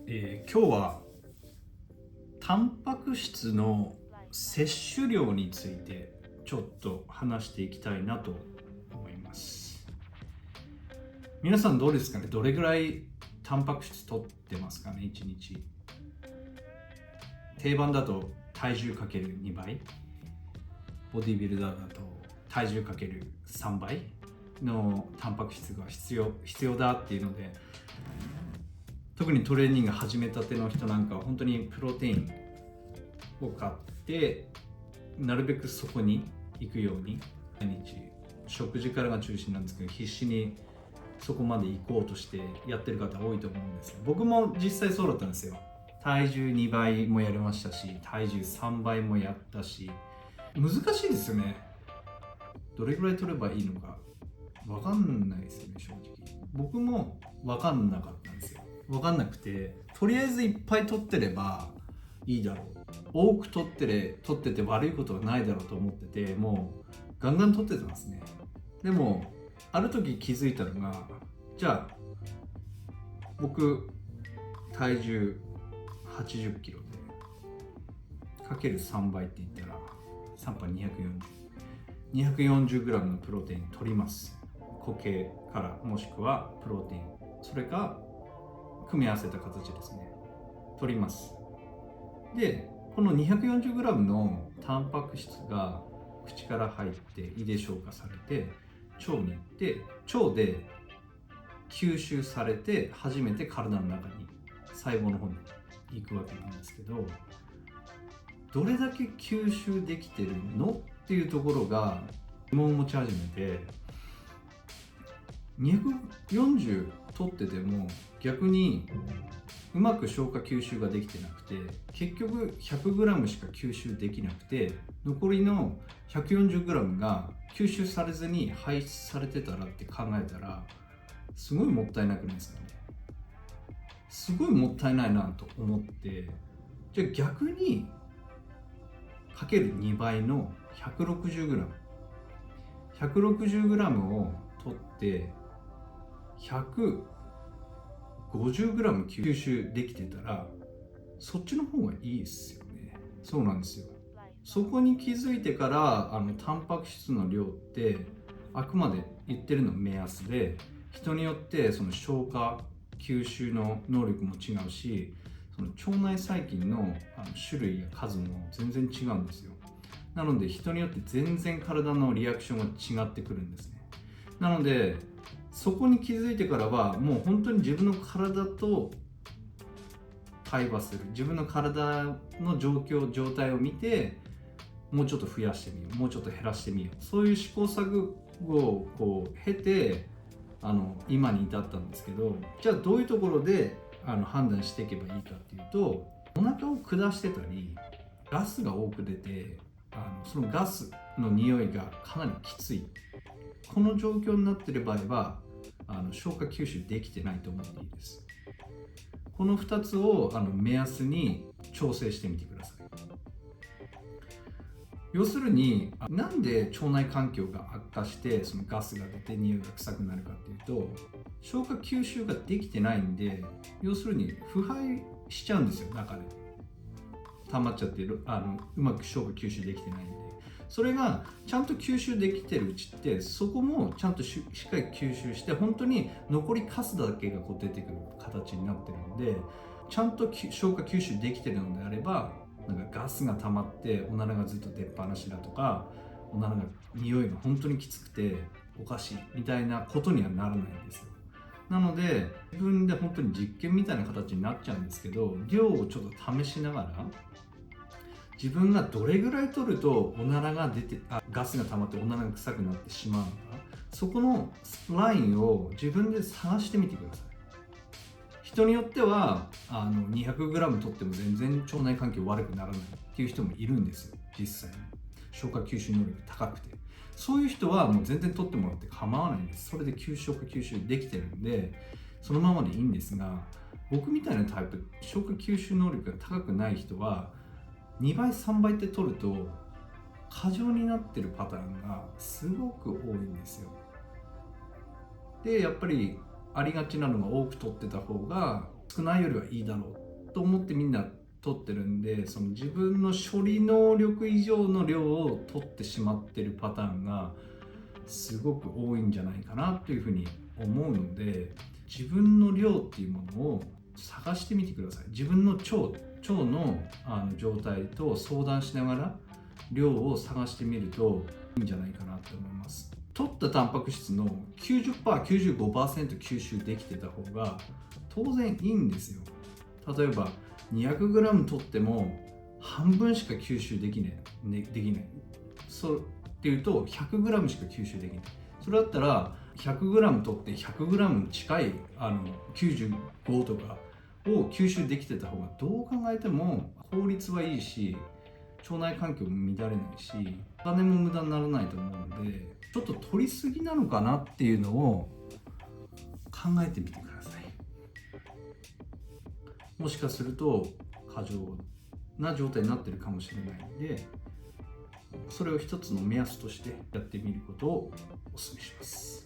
今日はタンパク質の摂取量についてちょっと話していきたいなと思います。皆さんどうですかね。どれぐらいタンパク質取ってますかね、1日。定番だと体重かける2倍、ボディビルダーだと体重かける3倍のタンパク質が必要だっていうので、特にトレーニング始めたての人なんかは本当にプロテインを買ってなるべくそこに行くように毎日食事からが中心なんですけど、必死にそこまで行こうとしてやってる方多いと思うんですよ。僕も実際そうだったんですよ。体重2倍もやりましたし、体重3倍もやったし、難しいですよね。どれぐらい取ればいいのか分かんないですよね、正直。僕も分かんなかったんですよ。分かんなくて、とりあえずいっぱい取ってればいいだろう、多く取ってて悪いことはないだろうと思ってて、もうガンガン取ってたんですね。でもある時気づいたのが、じゃあ僕体重80キロでかける3倍って言ったら3杯240g のプロテイン取ります。固形からもしくはプロテイン、それか組み合わせた形ですね、取ります。でこの 240g のタンパク質が口から入って胃で消化されて腸に行って、腸で吸収されて初めて体の中に細胞の方に行くわけなんですけど、どれだけ吸収できてるのっていうところが疑問を持ち始めて、240取ってても逆にうまく消化吸収ができてなくて、結局 100g しか吸収できなくて、残りの 140g が吸収されずに排出されてたらって考えたら、すごいもったいなくないですかね。すごいもったいないなと思って、じゃあ逆にかける2倍の 160g を取って150g 吸収できてたら、そっちの方がいいですよね。そうなんですよ。そこに気づいてから、タンパク質の量ってあくまで言ってるの目安で、人によってその消化吸収の能力も違うし、その腸内細菌の種類や数も全然違うんですよ。なので人によって全然体のリアクションが違ってくるんですね。なのでそこに気づいてからは、もう本当に自分の体と対話する、自分の体の状態を見て、もうちょっと増やしてみよう、もうちょっと減らしてみよう、そういう試行錯誤をこう経て今に至ったんですけど、じゃあどういうところで判断していけばいいかっていうと、お腹を下してたりガスが多く出て、そのガスの匂いがかなりきつい、この状況になっている場合は消化吸収できてないと思っていいです。この2つを目安に調整してみてください。要するに、なんで腸内環境が悪化してそのガスが出て匂いが臭くなるかっていうと、消化吸収ができてないんで、要するに腐敗しちゃうんですよ。中で溜まっちゃってる、うまく消化吸収できてないんで。それがちゃんと吸収できてるうちって、そこもちゃんとしっかり吸収して、本当に残りカスだけがこう出てくる形になってるんで、ちゃんと消化吸収できてるのであれば、なんかガスが溜まっておならがずっと出っ放しだとか、おならが匂いが本当にきつくておかしいみたいなことにはならないんですよ。なので自分で本当に実験みたいな形になっちゃうんですけど、量をちょっと試しながら、自分がどれぐらい取るとおならが出てガスが溜まっておならが臭くなってしまうのか、そこのラインを自分で探してみてください。人によっては200g 取っても全然腸内環境悪くならないっていう人もいるんですよ、実際に。消化吸収能力高くて、そういう人はもう全然取ってもらって構わないんです。それで消化吸収できてるんでそのままでいいんですが、僕みたいなタイプ、消化吸収能力が高くない人は2倍3倍って取ると過剰になってるパターンがすごく多いんですよ。でやっぱりありがちなのが多く取ってた方が少ないよりはいいだろうと思ってみんな取ってるんで、その自分の処理能力以上の量を取ってしまってるパターンがすごく多いんじゃないかなというふうに思うので、自分の量っていうものを探してみてください。自分の腸の状態と相談しながら量を探してみるといいんじゃないかなと思います。取ったタンパク質の 90%、95% 吸収できてた方が当然いいんですよ。例えば 200g 取っても半分しか吸収できない。そうっていうと 100g しか吸収できない。それだったら 100g 取って 100g 近い95とかを吸収できてた方がどう考えても効率はいいし、腸内環境も乱れないし、お金も無駄にならないと思うので、ちょっと取りすぎなのかなっていうのを考えてみてください。もしかすると過剰な状態になってるかもしれないので、それを一つの目安としてやってみることをお勧めします。